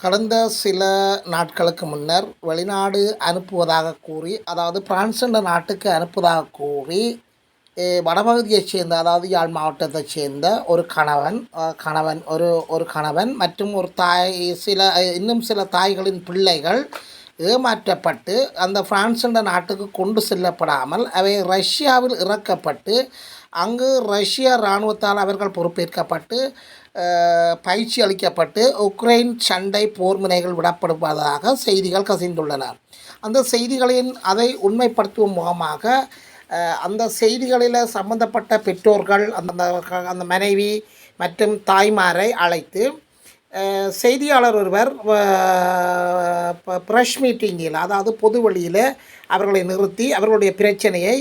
கடந்த சில நாட்களுக்கு முன்னர் வெளிநாடு அனுப்புவதாக கூறி, அதாவது பிரான்ஸ் என்ற நாட்டுக்கு அனுப்புவதாக கூறி, வடபகுதியைச் சேர்ந்த, அதாவது யாழ் மாவட்டத்தைச் சேர்ந்த ஒரு கணவன் ஒரு கணவன் மற்றும் ஒரு தாய், இன்னும் சில தாய்களின் பிள்ளைகள் ஏமாற்றப்பட்டு அந்த பிரான்ஸ் என்ற நாட்டுக்கு கொண்டு செல்லப்படாமல் அவை ரஷ்யாவில் இறக்கப்பட்டு அங்கு ரஷ்ய இராணுவத்தால் அவர்கள் பொறுப்பேற்கப்பட்டு பயிற்சி அளிக்கப்பட்டு உக்ரைன் சண்டை போர் முனைகள் விடப்படுவதாக செய்திகள் கசிந்துள்ளன. அந்த செய்திகளின் அதை உண்மைப்படுத்தும் முகமாக அந்த செய்திகளில் சம்பந்தப்பட்ட பெற்றோர்கள் அந்த மனைவி மற்றும் தாய்மாரை அழைத்து செய்தியாளர் ஒருவர் ப்ரெஷ் மீட்டிங்கில், அதாவது பொது வழியில் அவர்களை நிறுத்தி அவர்களுடைய பிரச்சனையை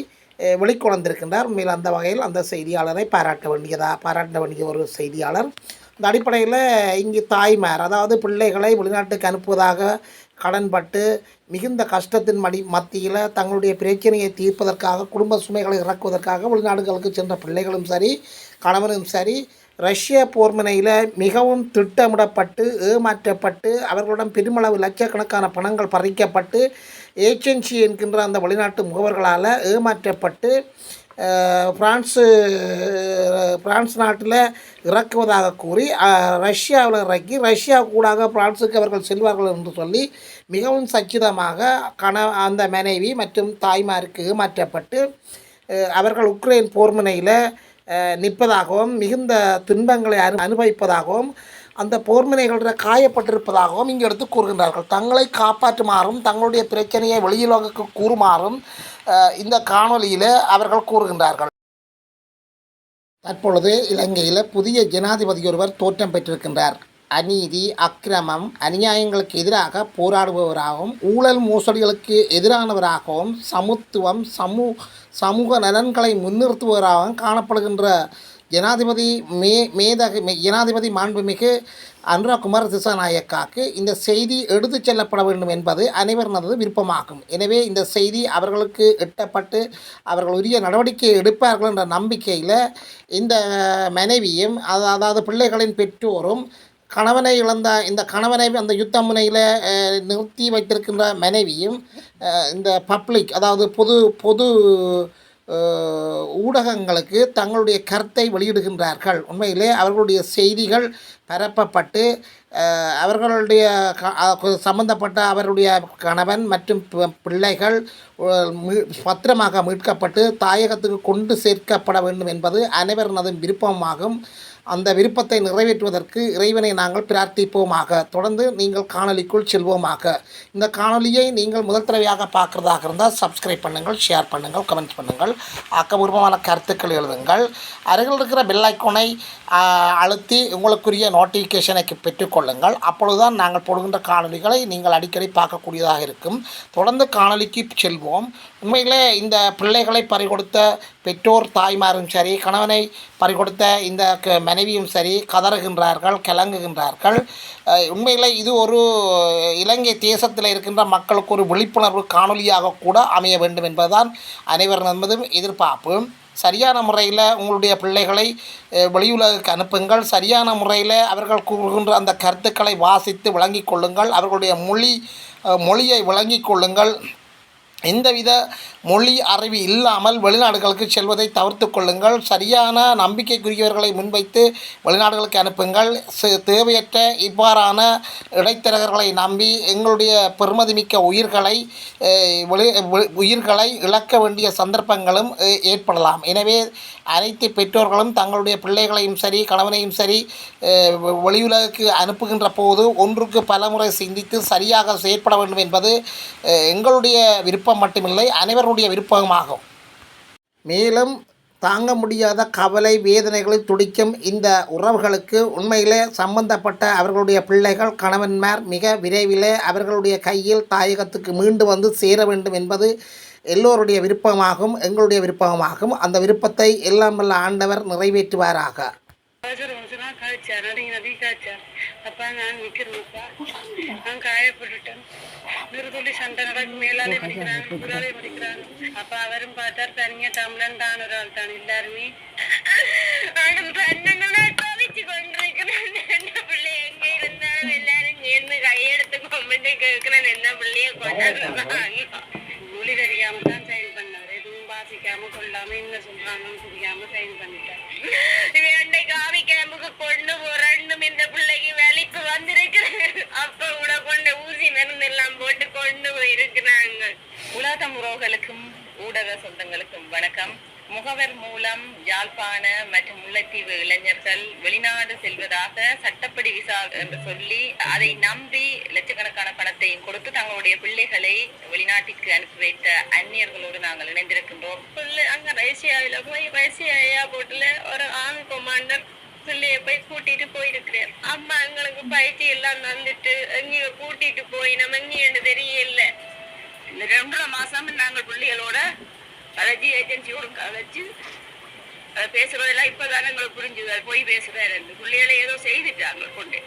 வெளிக்கொணர்ந்திருக்கின்றார். உண்மையில் அந்த வகையில் அந்த செய்தியாளரை பாராட்ட வேண்டிய ஒரு செய்தியாளர். இந்த அடிப்படையில் இங்கு தாய்மார், அதாவது பிள்ளைகளை வெளிநாட்டுக்கு அனுப்புவதாக கடன்பட்டு மிகுந்த கஷ்டத்தின் மத்தியில் தங்களுடைய பிரச்சனையை தீர்ப்பதற்காக, குடும்ப சுமைகளை இறக்குவதற்காக வெளிநாடுகளுக்கு சென்ற பிள்ளைகளும் சரி, கணவனும் சரி, ரஷ்ய போர்முனையில் மிகவும் திட்டமிடப்பட்டு ஏமாற்றப்பட்டு அவர்களிடம் பெருமளவு லட்சக்கணக்கான பணங்கள் பறிக்கப்பட்டு ஏஜென்சி என்கின்ற அந்த வெளிநாட்டு முகவர்களால் ஏமாற்றப்பட்டு பிரான்ஸ் நாட்டில் இறக்குவதாக கூறி ரஷ்யாவில் இறக்கி ரஷ்யா கூடாக பிரான்ஸுக்கு அவர்கள் செல்வார்கள் என்று சொல்லி மிகவும் சச்சிதமாக அந்த மனைவி மற்றும் தாய்மாருக்கு ஏமாற்றப்பட்டு அவர்கள் உக்ரைன் போர்முனையில் நிற்பதாகவும் மிகுந்த துன்பங்களை அனுபவிப்பதாகவும் அந்த போர்முனைகளில் காயப்பட்டிருப்பதாகவும் இங்கே எடுத்து கூறுகின்றார்கள். தங்களை காப்பாற்றுமாறும் தங்களுடைய பிரச்சனையை வெளியுலகுக்கு கூறுமாறும் இந்த காணொலியில் அவர்கள் கூறுகின்றார்கள். தற்பொழுது இலங்கையில் புதிய ஜனாதிபதி ஒருவர் தோற்றம் பெற்றிருக்கின்றார். அநீதி, அக்கிரமம், அநியாயங்களுக்கு எதிராக போராடுபவராகவும் ஊழல் மோசடிகளுக்கு எதிரானவராகவும் சமத்துவம், சமூக நலன்களை முன்னிறுத்துபவராகவும் காணப்படுகின்ற ஜனாதிபதி மாண்புமிகு அனுரகுமார திசாநாயக்காவுக்கு இந்த செய்தி எடுத்துச் செல்லப்பட வேண்டும் என்பது அனைவரது விருப்பமாகும். எனவே இந்த செய்தி அவர்களுக்கு எட்டப்பட்டு அவர்கள் உரிய நடவடிக்கை எடுப்பார்கள் என்ற நம்பிக்கையில் இந்த மனைவியும், அதாவது பிள்ளைகளின் பெற்றோரும், கணவனை இழந்த இந்த கணவனை அந்த யுத்த முனையில் நிறுத்தி வைத்திருக்கின்ற மனைவியும் இந்த பப்ளிக், அதாவது பொது ஊடகங்களுக்கு தங்களுடைய கருத்தை வெளியிடுகின்றார்கள். உண்மையிலே அவர்களுடைய செய்திகள் பரப்பப்பட்டு அவர்களுடைய சம்பந்தப்பட்ட அவருடைய கணவன் மற்றும் பிள்ளைகள் பத்திரமாக மீட்கப்பட்டு தாயகத்துக்கு கொண்டு சேர்க்கப்பட வேண்டும் என்பது அனைவரதும் விருப்பமாகும். அந்த விருப்பத்தை நிறைவேற்றுவதற்கு இறைவனை நாங்கள் பிரார்த்திப்போமாக. தொடர்ந்து நீங்கள் காணொலிக்குள் செல்வோமாக. இந்த காணொலியை நீங்கள் முதல் தடவையாக பார்க்குறதாக இருந்தால் சப்ஸ்கிரைப் பண்ணுங்கள், ஷேர் பண்ணுங்கள், கமெண்ட் பண்ணுங்கள், ஆக்கபூர்வமான கருத்துக்கள் எழுதுங்கள். அருகில் இருக்கிற பெல் ஐக்கானை அழுத்தி உங்களுக்குரிய நோட்டிஃபிகேஷனை பெற்றுக்கொள்ளுங்கள். அப்பொழுதுதான் நாங்கள் போடுகின்ற காணொலிகளை நீங்கள் அடிக்கடி பார்க்கக்கூடியதாக இருக்கும். தொடர்ந்து காணொலிக்கு செல்வோம். உண்மையிலே இந்த பிள்ளைகளை பறிகொடுத்த பெற்றோர் தாய்மாரும் சரி, கணவனை பறிகொடுத்த இந்த மனைவியும் சரி கதறுகின்றார்கள், கிளங்குகின்றார்கள். உண்மையில் இது ஒரு இலங்கை தேசத்தில் இருக்கின்ற மக்களுக்கு ஒரு விழிப்புணர்வு காணொலியாக கூட அமைய வேண்டும் என்பதுதான் அனைவரும் எதிர்பார்ப்பு. சரியான முறையில் உங்களுடைய பிள்ளைகளை வெளியுலகுக்கு அனுப்புங்கள். சரியான முறையில் அவர்கள் கூறுகின்ற அந்த கருத்துக்களை வாசித்து விளங்கிக் கொள்ளுங்கள். அவர்களுடைய மொழியை விளங்கிக் கொள்ளுங்கள். எந்தவித மொழி அறிவு இல்லாமல் வெளிநாடுகளுக்கு செல்வதை தவிர்த்து கொள்ளுங்கள். சரியான நம்பிக்கைக்குரியவர்களை முன்வைத்து வெளிநாடுகளுக்கு அனுப்புங்கள். தேவையற்ற இவ்வாறான இடைத்தரகர்களை நம்பி எங்களுடைய பெருமதிமிக்க உயிர்களை இழக்க வேண்டிய சந்தர்ப்பங்களும் ஏற்படலாம். எனவே அனைத்து பெற்றோர்களும் தங்களுடைய பிள்ளைகளையும் சரி, கணவனையும் சரி வெளியுலகுக்கு அனுப்புகின்ற போது ஒன்றுக்கு பலமுறை சிந்தித்து சரியாக செயற்பட வேண்டும் என்பது எங்களுடைய விருப்பம் மட்டுமில்லை, அனைவருடைய விருப்பமாகும். மேலும் தாங்க முடியாத கவலை வேதனைகளில் துடிக்கும் இந்த உறவுகளுக்கு உண்மையிலே சம்பந்தப்பட்ட அவர்களுடைய பிள்ளைகள், கணவன்மார் மிக விரைவில் அவர்களுடைய கையில் தாயகத்துக்கு மீண்டு வந்து சேர வேண்டும் என்பது எல்லோருடைய விருப்பமாகும், எங்களுடைய விருப்பமாகும். அந்த விருப்பத்தை எல்லாம் வல்ல ஆண்டவர் நிறைவேற்றுவாராக. அப்பா நான் நிற்கிறேன்ப்பா, நான் காயப்பட்டுட்டேன். நிறுத்தொல்லி சண்டை நடக்கு, மேலாலே முடிக்கிறாங்க, ஊராலே முடிக்கிறாங்க. அப்பா அவரும் பார்த்தார், தனியா தமிழன் தான் ஒரு ஆள் தான் எல்லாருமே தவிச்சு கொண்டிருக்கிறேன். பிள்ளை எங்க இருந்தாலும் எல்லாரும் சேர்ந்து பிள்ளைய கொண்டாடுறாங்க. மொழி தெரியாம தான் சைன் பண்ணாரு. எதுவும் வாசிக்காம கொள்ளாம என்ன சொல்றாங்கன்னு புரியாம சைன் பண்ணிட்டார். அன்னைக்கு ஆவி கேம்புக்கு கொண்டு போறேன்னு இந்த பிள்ளைக்கு வேலைக்கு வந்திருக்கிறேன். அப்ப கூட கொண்டு ஊசி மருந்து எல்லாம் போட்டு கொண்டு போயிருக்கிறாங்க. உலக உறவுகளுக்கும் ஊடக சொந்தங்களுக்கும் வணக்கம். முகவர் மூலம் யாழ்ப்பாண மற்றும் முல்லைத்தீவு இளைஞர்கள் வெளிநாடு செல்வதாக சட்டப்படி விசா என்று சொல்லி அதை நம்பி லட்சக்கணக்கான பணத்தையும் கொடுத்து தங்களுடைய பிள்ளைகளை வெளிநாட்டிற்கு அனுப்பி வைத்த அந்நியர்களோடு நாங்கள் இணைந்திருக்கின்றோம். அங்க ரஷ்யாவில போய் ரஷ்யா ஏர்போர்ட்ல ஒரு ஆர்மி கமாண்டர் பிள்ளைய போய் கூட்டிட்டு போயிருக்கிறார். அம்மா எங்களுக்கு பயிற்சி எல்லாம் வந்துட்டு எங்க கூட்டிட்டு போய் நம்ம எங்கேன்னு தெரியல. இந்த 2.5 மாசம் நாங்கள் பிள்ளைகளோட கலச்சி ஏஜென்சியோடு கலச்சு பேசுறதெல்லாம் இப்பதான் எங்களுக்கு புரிஞ்சுது. போய் பேசுறாரு பிள்ளைகளை ஏதோ செய்துட்டாங்க கொண்டு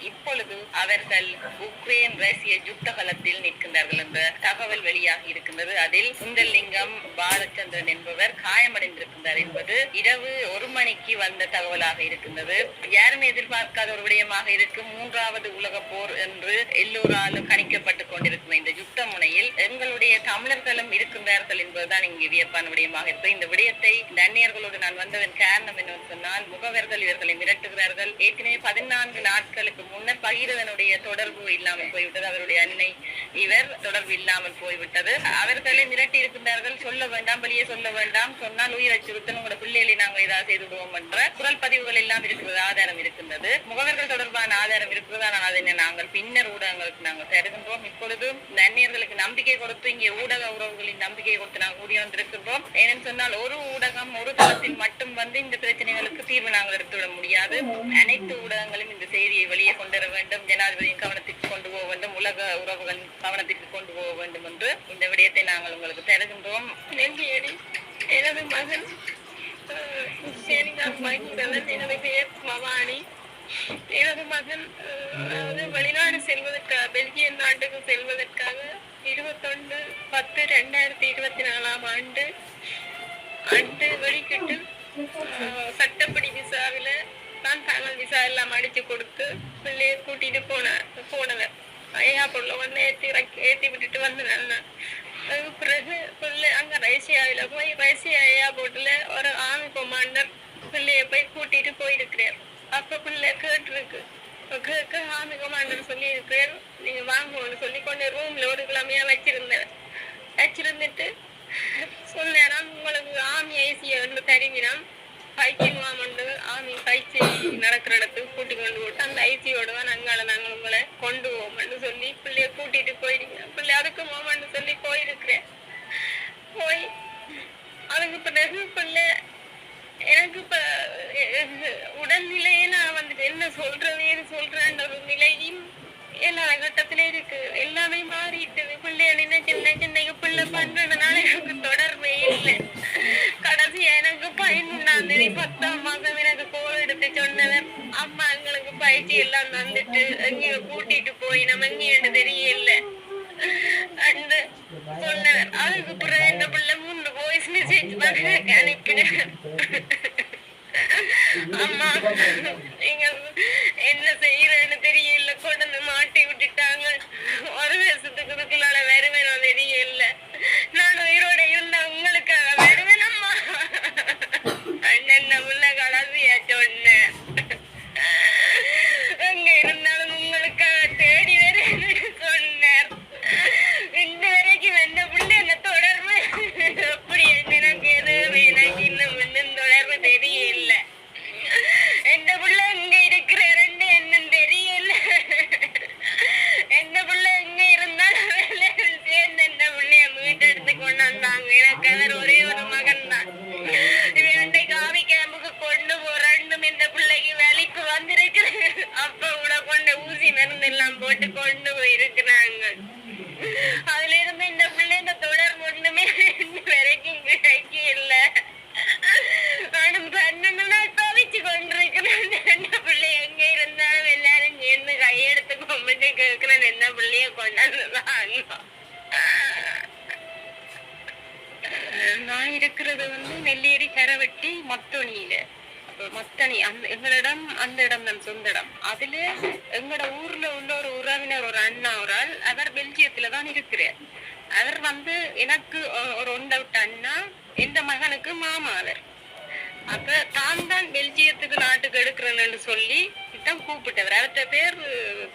இப்பொழுது அவர்கள் உக்ரைன் ரஷ்ய யுத்த களத்தில் நிற்கின்றார்கள் என்ற தகவல் வெளியாகி இருக்கின்றது. அதில் சுந்தர்லிங்கம் பாலச்சந்திரன் என்பவர் காயமடைந்திருக்கின்றார் என்பது இரவு 1 மணிக்கு வந்த தகவலாக இருக்கின்றது. யாருமே எதிர்பார்க்காத ஒரு விடயமாக இருக்கு. 3வது உலக போர் என்று எல்லோராலும் கணிக்கப்பட்டுக் கொண்டிருக்கும் இந்த யுத்த முனையில் எங்களுடைய தமிழர்களும் இருக்கின்றார்கள் என்பதுதான் இங்கு வியப்பான விடயமாக இருக்கு. இந்த விடயத்தை இந்த அந்நியர்களோடு நான் வந்ததன் காரணம் என்னவென்று சொன்னால், முகவர்கள் இவர்களை மிரட்டுகிறார்கள். ஏற்கனவே 14 நாட்களுக்கு முன்னர் பகீரதனுடைய தொடர்பு இல்லாமல் போய்விட்டது. அவருடைய அன்னை இவர் தொடர்பு இல்லாமல் போய்விட்டது. அவர்களை மிரட்டி இருக்கின்றார்கள். சொல்ல வேண்டாம், வெளியே சொல்ல வேண்டாம், சொன்னால் உயிர் அச்சுறுத்தல், உங்களோட பிள்ளைகளை நாங்கள் ஏதாவது செய்து விடுவோம் என்ற குரல் பதிவுகள் எல்லாம் இருக்கிறது, ஆதாரம் இருக்கின்றது. முகவர்கள் தொடர்பான ஆதாரம் இருக்கிறது. ஆனால் அதை நாங்கள் பின்னர் ஊடகங்களுக்கு நாங்கள் தருகின்றோம். இப்பொழுது இந்த அந்நியர்களுக்கு நம்பிக்கை கொடுத்து இங்கே ஊடக உறவுகளின் நம்பிக்கை கொடுத்து நாங்கள் கூடி வந்திருக்கின்றோம். ஏனென்று சொன்னால் ஒரு ஊடகம் ஒரு தளத்தில் மட்டும் வந்து இந்த பிரச்சனைகளுக்கு தீர்வு நாங்கள் எடுத்துவிட முடியாது. அனைத்து ஊடகங்களும் இந்த செய்தியை வெளியே கொண்டு வர வேண்டும், ஜனாதிபதியின் கவனத்திற்கு கொண்டு போக வேண்டும், உலக உறவுகளின் கவனத்திற்கு கொண்டு போக வேண்டும் என்று இந்த விடயத்தை நாங்கள் உங்களுக்கு தருகின்றோம். எனது மகன் எனது பெயர் பவானி. எனது மகன் வெளிநாடு செல்வதற்காக பெல்ஜியம் நாட்டுக்கு செல்வதற்காக 21/10/2024 ஆண்டு வெளிக்கிட்டு சட்டப்படி விசாவில தான் தகவல் விசா எல்லாம் அடிச்சு கொடுத்து பிள்ளைய கூட்டிட்டு போனவர் ஏர்போர்ட்ல வந்து ஏற்றி விட்டுட்டு வந்தேன். அதுக்கு பிறகு பிள்ளை அங்க ரஷ்யாவில போய் ரஷ்யா ஏர்போர்ட்ல ஒரு ஆர்மி கமாண்டர் பிள்ளைய போய் கூட்டிட்டு போயிருக்கிறார். அப்ப பிள்ளை கேட்டிருக்கு. ஆர்மி கமாண்டர் சொல்லி இருக்கிறார், நீங்க வாங்குவோன்னு சொல்லி கொண்டு ரூம்ல ஒரு கிழமையா வச்சிருந்துட்டு சொன்னாராம், உங்களுக்கு ஆர்மி ஐசிய வந்து தருவினம் பயிற்சிடுவாம் வந்து ஆர்மி பயிற்சி நடக்கிற இடத்துக்கு கூட்டி கொண்டு போட்டு அந்த ஐசியோட தான் நாங்கள் உங்களை கொண்டு போவோம்னு சொல்லி பிள்ளைய கூட்டிட்டு போயிருக்கேன். பிள்ளை அதுக்கு போவோம்னு சொல்லி போயிருக்கிறேன். போய் அதுக்கு பிறகு பிள்ளை எனக்கு இப்ப உடல்நிலையே நான் வந்துட்டு என்ன சொல்றேன் ஒரு நிலையும் எல்லா கட்டத்திலே இருக்கு. எல்லாமே மாறிட்டது. பிள்ளைய நினைச்சு பிள்ளை பண்றதுனால எனக்கு தொடர்பே இல்லை. கடைசியா எனக்கு 11ஆம் மாதம் எனக்கு கோல் எடுத்து சொன்னவர், அம்மா எங்களுக்கு பயிற்சி எல்லாம் வந்துட்டு எங்க கூட்டிட்டு போய் நம்ம எங்கேன்னு தெரியல அண்டு சொன்னவர். அதுக்கு பிறகு இந்த பிள்ளை 3 வாய்ஸ் மெசேஜ் அனுப்பினேன். அம்மா நீங்க என்ன செய்யறேன்னு தெரியல, கொண்டு மாட்டி விட்டுட்டாங்க. 1 வருஷத்துக்குள்ளால வருவேன் தெரியல. நான் உயிரோட இருந்தா உங்களுக்காக வருவேன் அம்மா. அண்ணன் உள்ள கடைசியா சொன்னேன், எங்க இருந்தாலும் உங்களுக்காக தேடி வருவேன்னு சொன்னார். இந்த வரைக்கும் எந்த பிள்ளை என்ன தொடர்பு அப்படி எனக்கு எதுவும் எனக்கு இன்னும் தொடர்பு தெரியல. எந்த பிள்ளை எங்க இருக்கிறாருன்னு என்னன்னு தெரியல. எந்த பிள்ளை எங்க இருந்தாலும் சேர்ந்து எந்த பிள்ளைய மீட்டெடுத்து கொண்டாந்தாங்க. எனக்கு அவர் ஒரே ஒரு மகன் தான். அன்னைக்கு ஆவி கேம்புக்கு கொண்டு போறேன்னு இந்த பிள்ளைக்கு வேலைக்கு வந்திருக்கிறேன். அப்ப கூட கொண்டு ஊசி மருந்து எல்லாம் போட்டு கொண்டு போயிருக்கிறாங்க. அதுல இருந்து இந்த பிள்ளை இந்த தொடர்பு ஒண்ணுமே வரைக்கும் கிடைக்கி இல்ல. நானும் 12 நாள் தவிச்சு கொண்டிருக்கிறேன். என்ன பிள்ளை எங்க இருந்தாலும் எல்லாரும் சேர்ந்து கையெடுத்து கும்பிட்டு கேட்கிறேன், என்ன பிள்ளைய கொண்டாந்துதான். நான் இருக்கிறது வந்து நெல்லேரி கரவட்டி மத்தொனியில. மத்தனி அந்த எங்களிடம் அந்த இடம் தான் சொந்த இடம். அதுல எங்களோட ஊர்ல உள்ள ஒரு உறவினர் ஒரு அண்ணா ஒரு ஆள் அவர் பெல்ஜியத்துல தான் இருக்கிறார். அவர் வந்து எனக்கு ஒரு ஒன்றை விட்ட அண்ணா எந்த மகனுக்கு மாமா அவர். அப்ப தான் பெல்ஜியத்துக்கு நாட்டுக்கு எடுக்கிறேன்னு சொல்லி தான் கூப்பிட்டவர். அவர்கிட்ட பேர்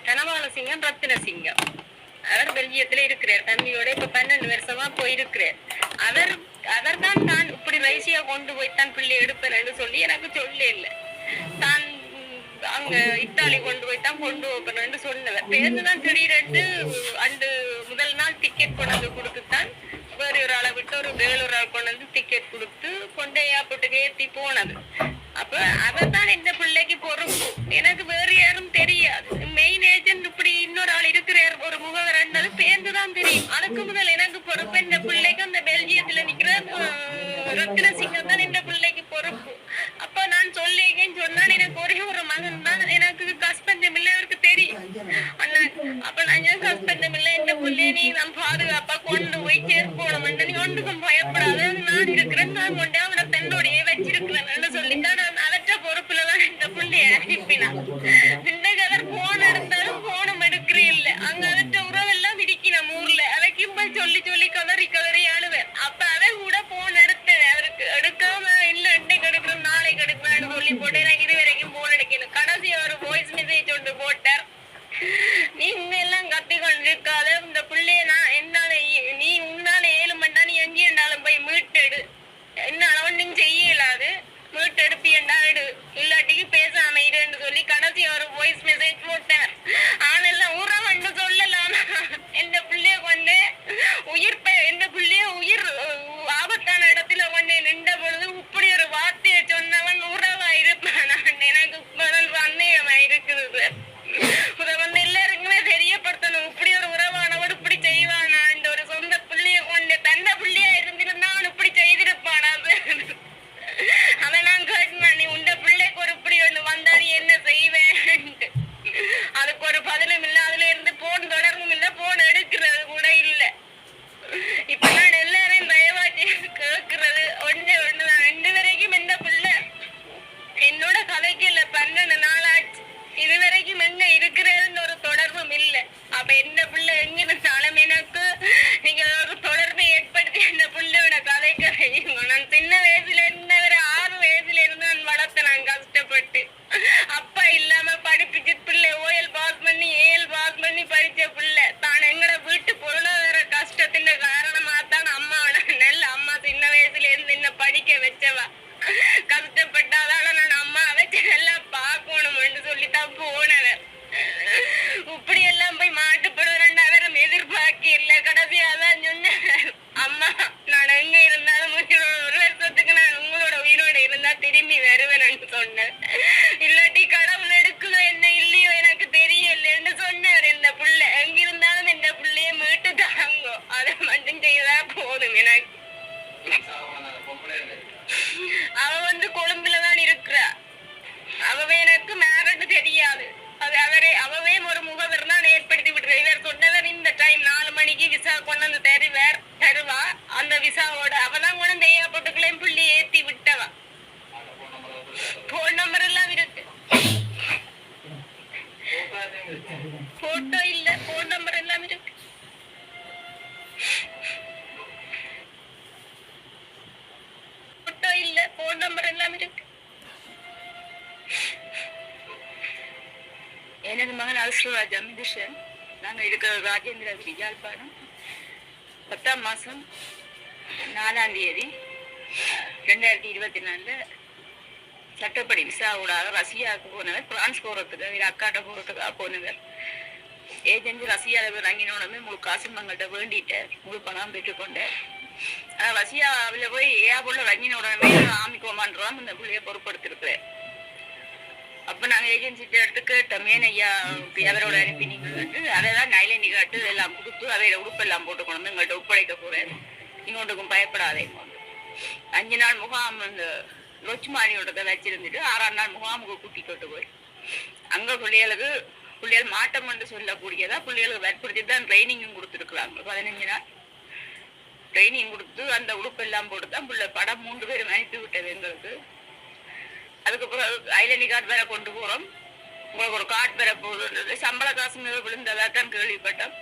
தனபால சிங்கம் ரத்தின சிங்கம். அவர் பெல்ஜியத்துல இருக்கிறார். தம்பியோட இப்ப 12 வருஷமா போயிருக்கிறார். அவர் தான் இப்படி ரைசியா கொண்டு போய் தான் பிள்ளை எடுப்பேன்னு சொல்லி எனக்கு சொல்ல இல்லை. தான் அங்க இத்தாலி கொண்டு போய் தான் கொண்டு வைப்பேன்னு சொன்னவர். பேருந்துதான் திடீரென்று அண்டு முதல் நாள் டிக்கெட் கொண்டு கொடுத்துத்தான் வேறு ஒரு ஆளை விட்டு ஒரு வேலூர் ஆள் கொண்டு வந்து டிக்கெட் கொடுத்து கொண்டு ஏர்போர்ட்டுக்கு ஏற்றி போனது. அப்ப அவர் தான் இந்த பிள்ளைக்கு பொறுப்பு. எனக்கு வேறு யாரும் தெரியாது. மெயின் ஏஜென்ட் இப்படி இன்னொரு ஆள் இருக்கிறார் ஒரு முகவர் என்னது பேருந்துதான் தெரியும். அதுக்கு முதல் எனக்கு பொறுப்பு இந்த பிள்ளைக்கு அந்த பெல்ஜியத்துல நிக்கிற ரத்தின சிங்கம் தான் இந்த பிள்ளைக்கு பொறுப்பு. அப்ப நான் சொல்லிக்கேன்னு சொன்னால் எனக்கு ஒரே ஒரு மகன் தான். எனக்கு ஹஸ்பண்ட் இல்லை அவருக்கு தெரியும். அப்ப நான் ஹஸ்பண்ட் இல்லை இந்த பிள்ளைய நீ நான் பாதுகாப்பா கொண்டு போய் சேர்க்கணும். நீ ஒன்றுக்கும் பயப்படாத நான் இருக்கிறேன். நான் கொண்டு அவனை தன்னோடைய வச்சிருக்கிறேன்னு சொல்லித்தான் நான் அவற்ற பொறுப்புலதான் இந்த பிள்ளைய அனுப்பினான். இந்த கதர் போன் எடுத்தாலும் போனும் எடுக்கிறே இல்லை. அங்க அவற்ற உறவெல்லாம் இருக்கு நம்ம ஊர்ல. அவைக்கு சொல்லி சொல்லி கதறி கதறி ஆளுவேன். அப்ப அவன் கூட போன் எடுத்தேன். அவருக்கு எடுக்காம இல்ல இன்னைக்கு எடுக்கிறோம் நாளைக்கு எடுக்கிறேன்னு சொல்லி போட்டு எனக்கு இது வரைக்கும் போன் எடுக்கணும். கடைசி ஒரு வாய்ஸ் மெசேஜ் ஒன்று போட்டார். நீ இன்னெல்லாம் கத்தி கொண்டிருக்காத இந்த பிள்ளைய நான் என்னால நீ உன்னால 7 மணி நீ எங்கே இருந்தாலும் போய் மீட்டெடு. என்னால ஒன்னும் செய்ய இயலாது. மீட்டெடுப்பி எடு இல்லாட்டிக்கு பேசாம இருன்னு சொல்லி கடைசி ஒரு வாய்ஸ் மெசேஜ் போட்டார். ஆனெல்லாம் உறவன்னு சொல்லலாம். இந்த பிள்ளைய கொண்டு இந்த பிள்ளைய உயிர் ஆபத்தான இடத்துல கொண்டு நின்ற பொழுது இப்படி ஒரு வார்த்தையை சொன்னவன் உறவா இருப்பான். எனக்கு சந்தேகமா இருக்குது. இதை வந்து எல்லாருக்குமே தெரியப்படுத்தணும். இப்படி ஒரு உறவானவர் இப்படி செய்வானா? இந்த ஒரு சொந்த பிள்ளைய கொண்டு தந்த பிள்ளையா இருந்திருந்தா அவன் இப்படி செய்திருப்பானா? அதை நான் கேட்டேன். நீ உண்ட பிள்ளைக்கு ஒரு இப்படி ஒண்ணு வந்தா நீ என்ன செய்வேன்? அதுக்கு ஒரு பதிலும் இல்லை. அதுல இருந்து போன் தொடர்பும் இல்லை. போன் எடுக்கிறது கூட இல்லை. இப்ப நான் எல்லாரையும் தயவாச்சு கேட்கறது ஒண்ணுதான். 2 வரைக்கும் இந்த பிள்ளை என்னோட கதைக்கு இல்ல 12 நாள் ஆச்சு. இதுவரைக்கும் எங்க இருக்கிறதுன்னு ஒரு தொடர்பும் இல்லை. அப்ப எந்த பிள்ளை எங்க இருந்தாலும் எனக்கு நீங்க ஒரு தொடர்பை ஏற்படுத்தி இந்த பிள்ளையோட கதைக்கு நான் சின்ன வயசுல இருந்தவரை 6 வயசுல இருந்து நான் வளர்த்த நான் கஷ்டப்பட்டு அப்பா இல்லாம படிப்பிச்சு பிள்ளை OL பாஸ் பண்ணி AL பாஸ் பண்ணி படிச்ச பிள்ளை தான் எங்கட வீட்டு பொருளாதார கஷ்டத்தின் காரணமா தான் அம்மா நல்ல அம்மா சின்ன வயசுல இருந்து என்ன படிக்க வச்சவா. கஷ்டப்பட்டாதால நான் அம்மா வச்சு எல்லாம் பார்க்கணும்னு சொல்லித்தான் போனவன். இப்படி எல்லாம் போய் மாட்டுப்படுறேன் அவரும் எதிர்பார்க்க இல்லை. கடைசியாதான் சொன்னேன், அம்மா நான் எங்க இருந்தாலும் 1 வருஷத்துக்கு நான் உங்களோட உயிரோட இருந்தா திரும்பி வருவேன்னு சொன்னேன். இல்லாட்டி கடவுள் எடுக்குதோ என்ன இல்லையோ எனக்கு தெரியலன்னு சொன்னவர். இந்த பிள்ளை எங்க இருந்தாலும் இந்த பிள்ளைய மீட்டு தாங்கோ. அதை மட்டும் செய்தா போதும் எனக்கு. அவ வந்து கொழும்புலதான் இருக்கிறா. அவவே எனக்கு மேரேஜ் தெரியாது. அவவே ஒரு முகவர் தான் ஏற்படுத்தி விட்டுரு. இவர் சொன்னவர் இந்த டைம் 4 மணிக்கு விசா கொண்டு வந்து தருவா. அந்த விசாவோட அவதான் கொண்டு ஏர்போர்ட்டுக்குள்ளேயும் புள்ளி ஏத்தி விட்டவா. போன் நம்பர் எல்லாம் இருக்கு. போட்டோ இல்ல, போன் நம்பர் எல்லாம் இருக்கு. போட்டோ இல்ல, போன் நம்பர் எல்லாம் இருக்கு. எனது மகன் அல்ஸ்வராஜ் அமிதுஷன். நாங்க இருக்கிற ராஜேந்திரகிரி யாழ்ப்பாணம். 10ஆம் மாசம் 4ஆம் தேதி 2024 சட்டப்படி விசாவோடாக ரஷ்யாவுக்கு போனவர். பிரான்ஸ் போறதுக்கு இவர் அக்காட்ட போறதுக்காக போனவர். ஏஜென்சி ரஷ்யாவில் இறங்கினோடனே முழு காசும் எங்கள்கிட்ட வேண்டிட்டார். முழு பணம் பெற்றுக்கொண்டார். ரஷ்யாவில் போய் ஏர்போர்ட்ல இறங்கின உடனே ஆமி கோமான்றான் இந்த பிள்ளைய பொறுப்படுத்திருக்கிறார். அப்ப நாங்க ஏஜென்சிட்ட எடுத்து கேட்டோம், ஏன் ஐயா அவரோட அனுப்பினீங்க. அதெல்லாம் நைல நிகாட்டு எல்லாம் கொடுத்து அவையில உடுப்பெல்லாம் போட்டுக்கணும் எங்கள்கிட்ட ஒப்படைக்க போறேன். நீங்க ஒன்றுக்கும் பயப்படாதே. 5 நாள் முகாம் இந்த லொச்சுமானியோட வச்சிருந்துட்டு 6ஆம் நாள் முகாமுக்கு கூட்டிட்டு போய் அங்க பிள்ளைகள் மாட்டம் என்று சொல்லக்கூடியதா பிள்ளைகளுக்கு வற்புறுத்தி தான் ட்ரைனிங்கும் கொடுத்துருக்குறாங்க. 15 நாள் ட்ரைனிங் கொடுத்து அந்த உடுப்பெல்லாம் போட்டு தான் பிள்ளை படம் 3 பேரும் அனுப்பி விட்டது எங்களுக்கு. அதுக்கு பிறகு ஐடென்டி கார்டு வேற கொண்டு போறோம், உங்களுக்கு ஒரு கார்டு வேற போடுறது, சம்பள காசு விழுந்ததா தான் கேள்விப்பட்டோம்.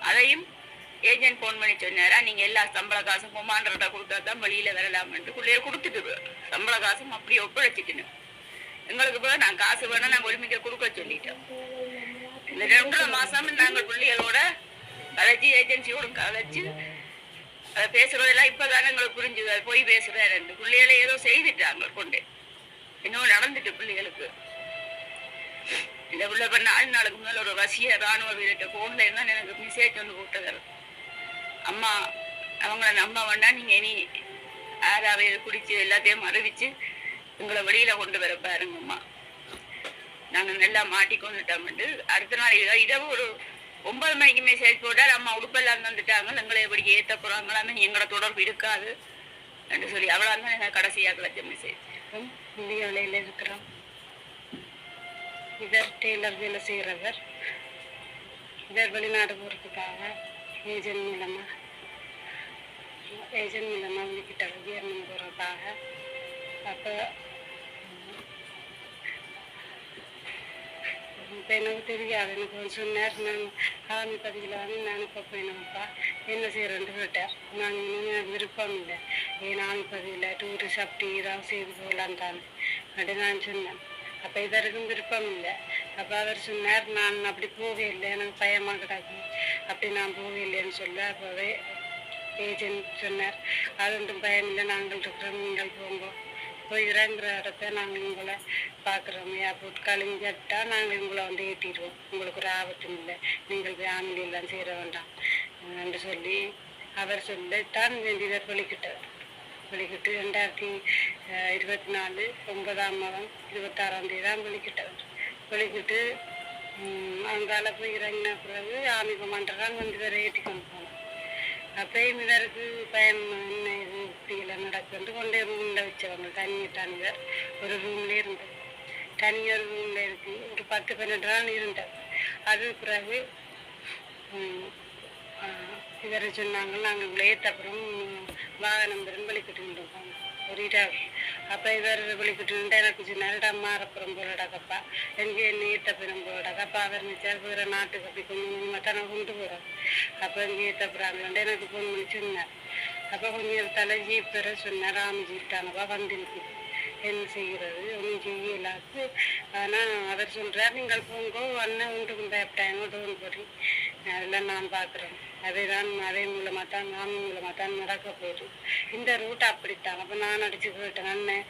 அதையும் ஏஜென்ட் போன் பண்ணி சொன்னாரா, நீங்க எல்லா சம்பள காசும் கொமாண்டர்கிட்ட கொடுத்தா தான் வெளியில வரலாம்னு பிள்ளைய கொடுத்துட்டு சம்பள காசும் அப்படியே ஒப்படைச்சிட்டு எங்களுக்கு போல நான் காசு வேணும் நாங்கள் ஒருமிக்க கொடுக்க சொல்லிட்டோம். இந்த 2.5 மாசம் நாங்கள் பிள்ளைகளோட கலைச்சி ஏஜென்சியோட கலைச்சு அதை பேசுறதெல்லாம் இப்பதான் எங்களுக்கு புரிஞ்சுது. அது போய் பேசுறாரு பிள்ளைகளை ஏதோ செய்துட்டாங்க கொண்டு இன்னும் நடந்துட்டு பிள்ளைகளுக்கு. இந்த பிள்ளை பண்ண 4 நாளுக்கு முன்னால ஒரு ரஷ்ய ராணுவ வீரர்கிட்ட போன்ல இருந்தா எனக்கு மெசேஜ் ஒன்று போட்டதாரு, அம்மா அவங்கள நம்ப வேண்டாம், நீங்க இனி ஆறாவே குடிச்சு எல்லாத்தையும் அறிவிச்சு எங்களை வெளியில கொண்டு வர பாருங்கம்மா, நாங்க நல்லா மாட்டிக்கொண்டுட்டோம்ட்டு. அடுத்த நாள் இரவு ஒரு 9 மணிக்கு மெசேஜ் போட்டார், அம்மா உடுப்பெல்லாம் வந்துட்டாங்க, எங்களை எப்படி ஏற்ற போறாங்களாமே எங்களோட தொடர்பு இருக்காது என்று சொல்லி அவ்வளோ தான் எனக்கு கடைசியாக கிடைச்ச மெசேஜ். இந்திய வேலையில் இருக்கிறோம். இதர் டெய்லர் வேலை செய்கிறவர், இதர் வெளிநாடு போகிறதுக்காக ஏஜென்ட் மூலமாக வீக்கிட்ட ஜெர்மன் போகிறதுக்காக. அப்போ இப்போ எனக்கு தெரியாது, எனக்கு சொன்னார், நான் ஆர்மி பதிவில் வந்து நான் இப்போ போயினப்பா என்ன செய்கிறேன்ட்டு கேட்டார். நான் எனக்கு விருப்பம் இல்லை, ஏன் ஆர்மி பதிவில் டூரிஸ்ட் அப்படி ஏதாவது செய்து போகலான் தானே அப்படி நான் சொன்னேன். அப்போ இதற்கும் விருப்பம் இல்லை. அப்போ அவர் சொன்னார், நான் அப்படி போகவே இல்லை, எனக்கு பயமாக கிடக்கு, அப்படி நான் போகவே இல்லைன்னு சொல்ல. அப்போவே ஏஜென்ட் சொன்னார், அது ஒன்றும் பயம் இல்லை, நாங்கள் இருக்கிறோம், நீங்கள் போங்க, போய் இறங்குற இடத்த நாங்கள் உங்களை பார்க்குறோம், ஏர்போர்ட் கழிஞ்சட்டா நாங்கள் உங்களை வந்து ஏற்றிடுவோம், உங்களுக்கு ஒரு ஆபத்தும் இல்லை, நீங்கள் போய் ஆமிலாம் சேர வேண்டாம் என்று சொல்லி அவர் சொல்லித்தான் வேண்டியதை வெளிக்கிட்டார். வெளிக்கிட்டு 2024 9ஆம் மாதம் 26ஆம் தேதி தான் வெளிக்கிட்டார். வெளிக்கிட்டு அங்கால போய் இறங்கின பிறகு ஆர்மி கமாண்டரான் வந்து வேற ஏற்றி கொண்டு போனோம். அப்பயும் இதற்கு பயம், என்ன இது இப்படியெல்லாம் நடக்குது கொண்டே ரூமில் வச்சவங்க. தனியார் ஒரு ரூம்ல இருந்தது, தனியார் ரூம்ல இருக்கு, ஒரு 10-12 நாள் இருந்தது. அது பிறகு இவரை சொன்னாங்க, நாங்கள் இவ்வளோ ஏற்றப்புறம் வாகனம் பெரும் வெளிக்கிட்டு இருந்தோம் ஒரு இடம். அப்போ இவர் வெளிக்கிட்டு இருந்தா எனக்கு சொன்னார், மாறப்புறம் போலடாக்கப்பா, எங்கே என்ன ஏற்றப்புறம் போலடாக்கப்பா. அவர் நினைச்சார் வேறு நாட்டுக்கு அப்படி கொஞ்சம் மத்தான கொண்டு போகிறோம். அப்போ எங்கே ஏற்றப்புறாங்களான்ட்டு எனக்கு ஃபோன் பண்ணி சொன்னார். அப்போ கொஞ்சம் தலை ஜீப் பெற சொன்னார், ஜீப்டானப்பா வந்துருக்கு, என்ன செய்கிறது ஒன்றும் செய்யலாது. ஆனால் அவர் சொல்கிறார், நீங்கள் போங்கோ அண்ணன் ஒன்றுக்கும் பயப்பட்டாங்க டோன் போட்டு அதெல்லாம் நான் பார்க்குறேன், அதே மூலமாக தான் நடக்க போகுது, இந்த ரூட் அப்படித்தான். அப்போ நான் அடிச்சு போயிட்டேன், அண்ணன்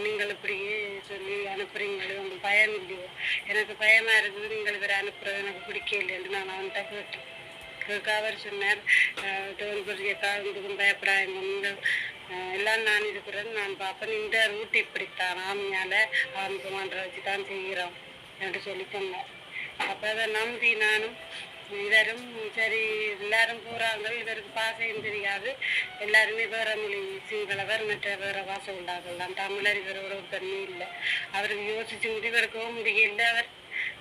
நீங்கள் இப்படியே சொல்லி அனுப்புறீங்களே உங்களுக்கு பயம் இல்லையோ, எனக்கு பயமாக இருக்குது, நீங்கள் வேறு அனுப்புறது எனக்கு பிடிக்க இல்லைன்னு நான் அவன்கிட்ட கேட்டேன். அவர் சொன்னார், டோன்புரிய காலத்துக்கும் பயப்படாங்க, நீங்கள் எல்லாம் நான் இருக்கிறேன், நான் பார்ப்பேன், இந்த ரூட் இப்படித்தான், ஆமியால் ஆரம்பமான்ற வச்சு தான் செய்கிறோம் என்று சொல்லி சொன்னார். அப்போ அதை நம்பி நானும் இவரும் சரி எல்லாரும் போகிறாங்க, இவருக்கு பாசையும் தெரியாது, எல்லாருமே வேற மொழி சிங்களவர் மற்ற வேற பாசை உள்ளாகலாம், தமிழர் இவர் ஒரு தண்ணி இல்லை. அவருக்கு யோசிச்சு முடிவெடுக்கவும் முடியல. அவர்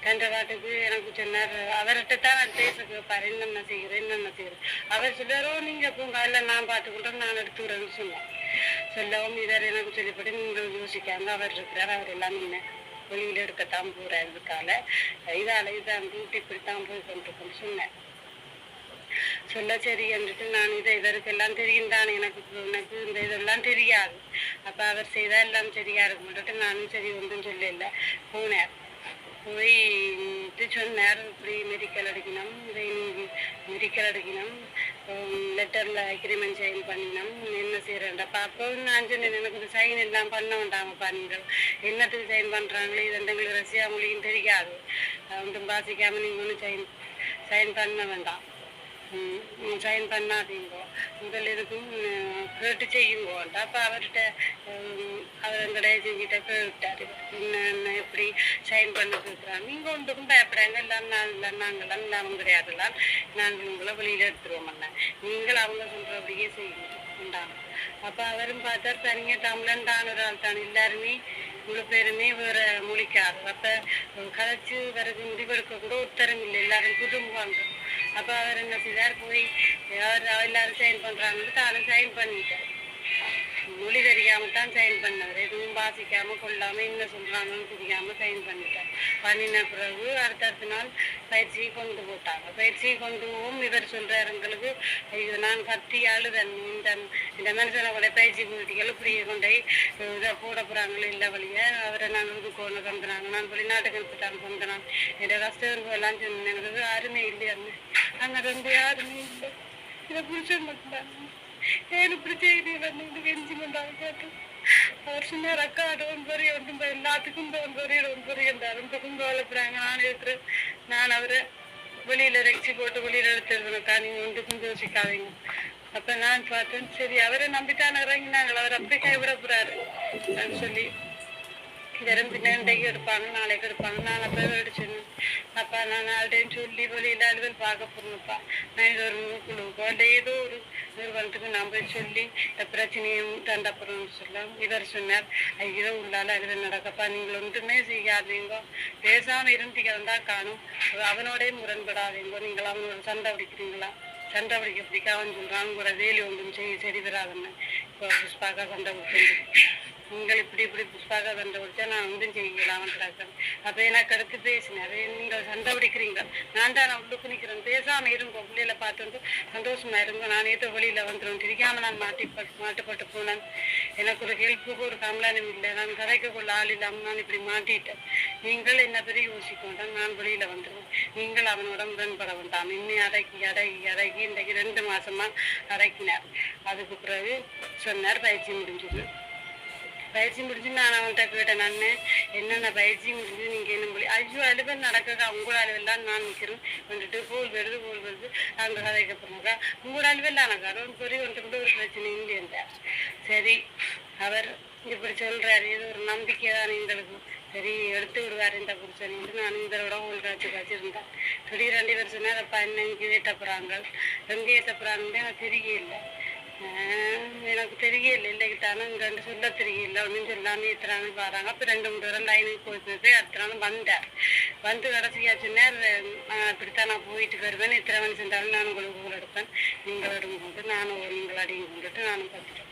தந்த பாட்டுக்கு எனக்கு சொன்னார், அவர்கிட்ட தான் அவர் பேச கேட்பார், என்னென்ன செய்கிறேன். அவர் சொல்லுவாரோ நீங்கள் போங்க, அதில் நான் பார்த்துக்கிட்டோம், நான் எடுத்துக்கிறேன்னு சொன்னேன். சொல்லவும் இவர் எனக்கு சொல்லிப்பட்டு நீங்கள் யோசிக்காங்க, அவர் இருக்கிறார், அவர் எல்லாம் என்ன வெளியில் எடுக்கத்தான் போகிறார், இதுக்கால இதான் ரூட் இப்படித்தான் போய் கொண்டிருக்கேன்னு சொன்னேன். சொல்ல சரி என்றுட்டு நான் இதற்கு எல்லாம் தெரியும் தான், எனக்கு இந்த இதெல்லாம் தெரியாது. அப்போ அவர் செய்தால் எல்லாம் சரியா இருக்கும்ட்டு நானும் சரி ஒன்றும் சொல்லல. போனார், போய் சொன்னார், இப்படி மெடிக்கல் அடிக்கணும், லெட்டரில் அக்ரிமெண்ட் சைன் பண்ணினோம், என்ன செய்கிறேன்டாப்பா. அப்போ நான் சொன்னேன், எனக்கு இந்த சைன் எல்லாம் பண்ண வேண்டாமப்பா, நீங்கள் என்னத்துக்கு சைன் பண்ணுறாங்களே, இது எங்களுக்கு ரஷ்யா மொழியும் தெரியாது, ஒன்றும் வாசிக்காமல் நீங்கள் ஒன்றும் சைன் பண்ண வேண்டாம், சைன் பண்ணாதீங்கோ, முதல் எதுக்கும் கேட்டு செய்யுங்கோன்ட்டு. அப்போ அவர்கிட்ட அவர் எங்கடைய செஞ்சுட்ட கேட்டார், என்ன எப்படி சைன் பண்ண கேட்குறாங்க, நீங்கள் ஒன்றுக்கும் பயப்படாங்க, எல்லாம் நாங்களாம் இல்லாமல் கிடையாதுலாம், நாங்கள் உங்களை வெளியில் எடுத்துருவோம்ல, நீங்கள் அவங்க சொல்கிறபடியே செய்யுங்க உண்டாங்க. அப்போ அவரும் பார்த்தார், தனியாக தமிழன் தான் ஒரு ஆள் தான், எல்லாருமே இவ்வளோ பேருமே வேறு மொழிக்காது. அப்போ கதைச்சு வரது முடிவெடுக்க கூட உத்தரம் இல்லை, எல்லாரும் குடும்பம். அப்போ அவர் என்ன செய்தார், போய் அவர் எல்லாரும் சைன் பண்ணுறாங்கன்னு தானும் சைன் பண்ணிட்டார். மொழி தெரியாமல் தான் சைன் பண்ணவர், எதுவும் வாசிக்காம கொள்ளாம என்ன சொல்றாங்கன்னு தெரியாம சைன் பண்ணிட்டேன். பண்ணின பிறகு அடுத்த நாள் பயிற்சியை கொண்டு போட்டாங்க. பயிற்சியை கொண்டு போகும் இவர் சொல்றாரு எங்களுக்கு, இது நான் கத்தி அழுதன் இந்த மனுஷனை கூட பயிற்சி போட்டிகள் இப்படி கொண்டே இதை போட போறாங்களே இல்லை வழிய அவரை நாங்கள் இது கொண்டு தந்துனாங்க. நான் வெளிநாட்டுக்கு எடுத்துட்டாங்க தந்தனான். என்னோட கஷ்டம் எல்லாம் சொன்னேன். எனக்கு யாருமே இல்லையான்னு அங்கே ரெண்டு யாருமே இல்லை. இதை பிடிச்ச மட்டும்தான் ஏன் இப்படி செய்யறீங்க கெஞ்சி கொண்டாங்க கேட்டு அவர் சொன்னார், அக்கா அது ஒன்பது ஒன்றும் எல்லாத்துக்கும் ஒன்பது என்றார். ரொம்பக்கும் கவலைப்படுறாங்க. நான் இருக்கிறேன். நான் அவரை வெளியில ரெக்சி போட்டு வெளியில எடுத்துருவேன்க்கா, நீங்க ஒன்றுக்கும் யோசிக்காதீங்க. அப்ப நான் பார்த்தேன், சரி அவரை நம்பிட்டான இறங்கினாங்களா, அவர் அப்படி கைவிட போறாரு அப்படின்னு சொல்லி வெறும் பின்ன இன்றைக்கு எடுப்பாங்க நாளைக்கு எடுப்பாங்க. நான் அப்போ எடுச்சேன். அப்பா நான் ஆல்டையும் சொல்லி வெளியில் அலுவல் பார்க்க போறேன்ப்பா, நான் இது ஒரு குழுக்கோ இல்லை ஏதோ ஒரு நிறுவனத்துக்கு நான் போய் சொல்லி இந்த பிரச்சனையும் தண்டப்படுறோம்னு சொல்லலாம். இவர் சொன்னார், ஐயோ உள்ளால அலுவல் நடக்கப்பா, நீங்கள் ஒன்றுமே செய்யாதீங்க, பேசாம இருந்தீங்கன்னா காணும், அவனோடய முரண்படாதீங்க, நீங்கள் அவனோட சண்டை பிடிக்கிறீங்களா, சண்டை பிடிக்க அவன் சொல்றான் உங்களோட வேலி ஒன்றும் சரி வராதுன்னு. இப்போ புஷ்பாக்கா சண்டை கொடுத்து நீங்கள் இப்படி புஷ்பாக சண்டை பிடிச்சா நான் ஒன்றும் செய்யலாம் கிடக்கிறேன். அப்போ எனக்கு அடுத்து பேசினார், நீங்கள் சண்டை பிடிக்கிறீங்க, நான் தான் உள்ளுக்கு நிற்கிறேன், பேசாமல் இருங்க, பிள்ளையில பார்த்து சந்தோஷமா இருங்க, நான் ஏதோ வெளியில் வந்துடும் தெரியாம நான் மாட்டுப்பட்டு போனேன். எனக்கு ஒரு ஹெல்ப்புக்கு ஒரு கம்ப்ளைண்டும் இல்லை, நான் கதைக்கக்குள்ள ஆள் இல்லாமல் நான் இப்படி மாட்டிட்டேன். நீங்கள் என்ன பெரிய யோசிக்க வேண்டாம், நான் வெளியில் வந்துடுவேன், நீங்கள் அவனோட முரண்பட வேண்டாம். இன்னும் அடக்கி இன்றைக்கு 2 மாசமா அடக்கினார். அதுக்கு பிறகு சொன்னார் பயிற்சி முடிஞ்சது. பயிற்சி முடிஞ்சு நான் அவன்கிட்ட கேட்டேன், நான் என்னென்ன பயிற்சி முடிஞ்சு நீங்கள் என்ன மொழி, ஐயோ அலுவல் நடக்குது, உங்களோட அலுவலாம் நான் நிற்கிறேன் வந்துட்டு போல் வருது அங்கே கதைக்க போனாக்கா உங்களோட அலுவல் தானக்கா பெரிய ஒன்று கூட ஒரு பிரச்சனை இல்லைன்றார். சரி அவர் இப்படி சொல்றாரு, இது ஒரு நம்பிக்கை தான் எங்களுக்கு, சரி எடுத்து விடுவார் இந்த புருஷனிட்டு நான் இதோட ஊழல் காய்ச்சிருந்தேன். திடீர் 2 பேர் சொன்னால் அப்பா என்ன இங்கே ஏற்றப்படுறாங்க, எங்கே ஏற்றப்படுறாங்கன்னு எனக்கு தெரியல. எனக்கு தெரியல இல்லைக்கிட்டானு இங்கே சொல்ல தெரியல ஒன்றும் சொல்லாமல் எத்தனாலும் பாருங்க. அப்போ 2-3 தூரம் லைனுக்கு போயிட்டு அடுத்தனாலும் வந்தார். வந்து கடைசியாச்சுன்னா இப்படித்தான் நான் போயிட்டு வருவேன், எத்தனை மணி சென்றாலும் நான் உங்களுக்கு ஊழல் எடுப்பேன், நீங்கள் எடுக்கும் போது நானும் நீங்கள் அடியும் கொண்டுட்டு நானும் பார்த்துட்டேன்.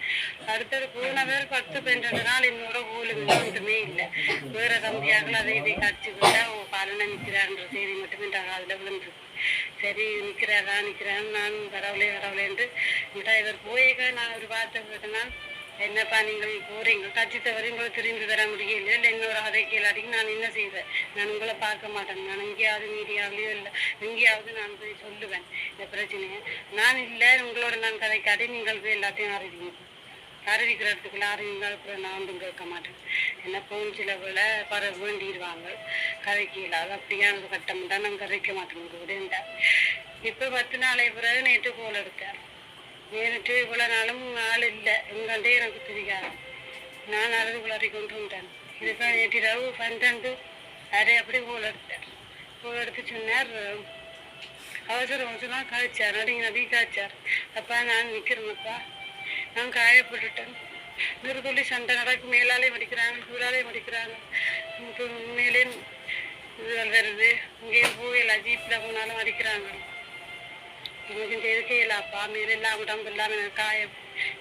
அடுத்தது போன பேர் 10-12 நாள் என்னோட ஊழல் ஒன்றுமே இல்லை. வேற தம்பியாக்கள் அதை இதை காட்சிக்கிட்டா பாலனை நிற்கிறாருன்ற செய்தி மட்டுமே அதில் விழுந்துருக்கு. சரி நிற்கிறான்னு நான் வரவலேன்ட்டு இவர் போயிக்க நான் ஒரு வார்த்தை கேட்டேன்னா, என்னப்பா நீங்கள் போறீங்க கட்சி தவறு உங்களை திரும்பி வர முடியல இல்லை இன்னொரு அதை கீழாடிக்கு நான் என்ன செய்வேன், நான் உங்களை பார்க்க மாட்டேன், நான் எங்கேயாவது மீடியாவிலையோ இல்லை எங்கேயாவது நான் போய் சொல்லுவேன் இந்த பிரச்சனையை. நான் இல்லை உங்களோட நான் கதைக்காட்டி நீங்கள் போய் எல்லாத்தையும் அறிவிக்கிற இடத்துக்குள்ள அறிவிங்கள், அப்புறம் நான் ஒன்றும் கேட்க மாட்டேன், என்ன போன் சில வேலை வேண்டிடுவாங்க கதைக்கு இல்லாத அப்படியான கட்டம் தான் நான் கதைக்க மாட்டேன் விடுண்டா. இப்போ 10 நாளை பிறகு நேற்று கோல் எடுத்தார். நேற்று இவ்வளோ நாளும் ஆள் இல்லை எங்கண்டே எனக்கு தெரியாது. நான் அழுது குளறி கொண்டு வந்தேன். இதுக்காக நேற்று இரவு 12 அரை அப்படி கோல் எடுத்தார். கோல் எடுத்து சொன்னார், அவசரம் காய்ச்சார், நடி காய்ச்சார். அப்பா நான் நிற்கிறேன்ப்பா, நான் காயப்பட்டுட்டேன், நிறுத்தொல்லி சண்டை நடக்கு, மேலாலே மடிக்கிறாங்க கீழாலே மடிக்கிறாங்க, மேலே இதுகள் வருது, இங்கேயும் போயில ஜீப்பில் போனாலும் அடிக்கிறாங்க, எனக்கு இந்த எதுக்கையிலாப்பா மேலெல்லாம் உடம்பு எல்லாம் எனக்கு காயம்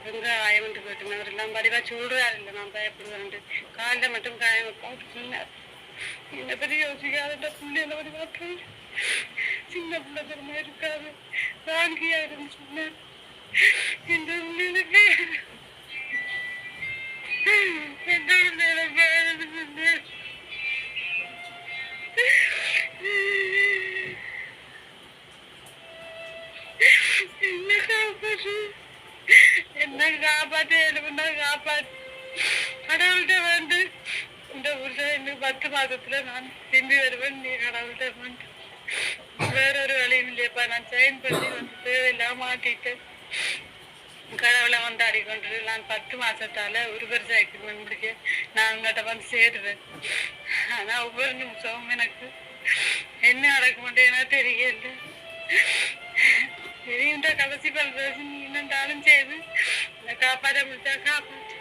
எங்க காயம்ட்டு கேட்டுங்க. அவர் எல்லாம் வடிவா சொல்றாரு இல்லை நான் பயப்படுவேன்ட்டு, காலில் மட்டும் காயம் வைப்பான்னு சொன்னார். என்ன பற்றி யோசிக்காத பிள்ளைல வடிவா சின்ன பிள்ளை திறமை இருக்காது வாங்கியாருன்னு சொன்னார். இந்த பிள்ளைகளுக்கு என்ன காப்பாற்று காப்பாற்று கடவுள்கிட்ட வந்து இந்த புருஷன் இன்னும் 10 மாதத்துல நான் திரும்பி வருவேன், நீ கடவுள்கிட்ட வந்து வேறொரு வழியும் இல்லையப்பா, நான் சைன் பண்ணி வந்து தேவையில்லாம மாட்டிட்டேன், கடவுளை வந்து ஆடிக்கொண்டு நான் 10 மாசத்தால ஒரு வருஷம் ஆக்கிடுவேன் முடிக்க நான் உங்கள்கிட்ட வந்து சேருவேன். ஆனா ஒவ்வொரு நிமிஷமும் எனக்கு என்ன நடக்கும்ட்டு எனக்கு தெரியல. தெரியுன்ற கடைசி பல்வேறு நீ என்னண்டாலும் செய்து இந்த காப்பாற்ற முடிச்சா காப்பாற்று.